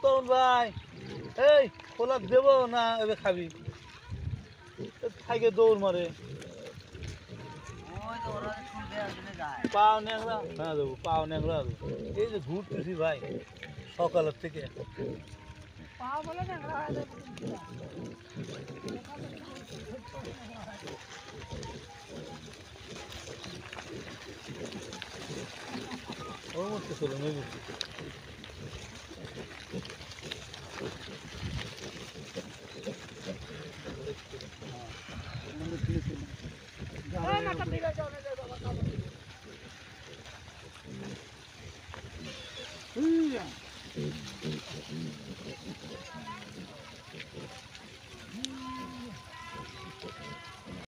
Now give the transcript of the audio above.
তরুণ ভাই, এই খোলা দেবো না এবার খাবি? খাইকে দৌড় মারে পাও ন্যাংরা, হ্যাঁ দেবো পাও ন্যাংরা। এই যে ঘুরতেছি ভাই সকালের থেকে, ওর মধ্যে চলো নেই বুঝছি।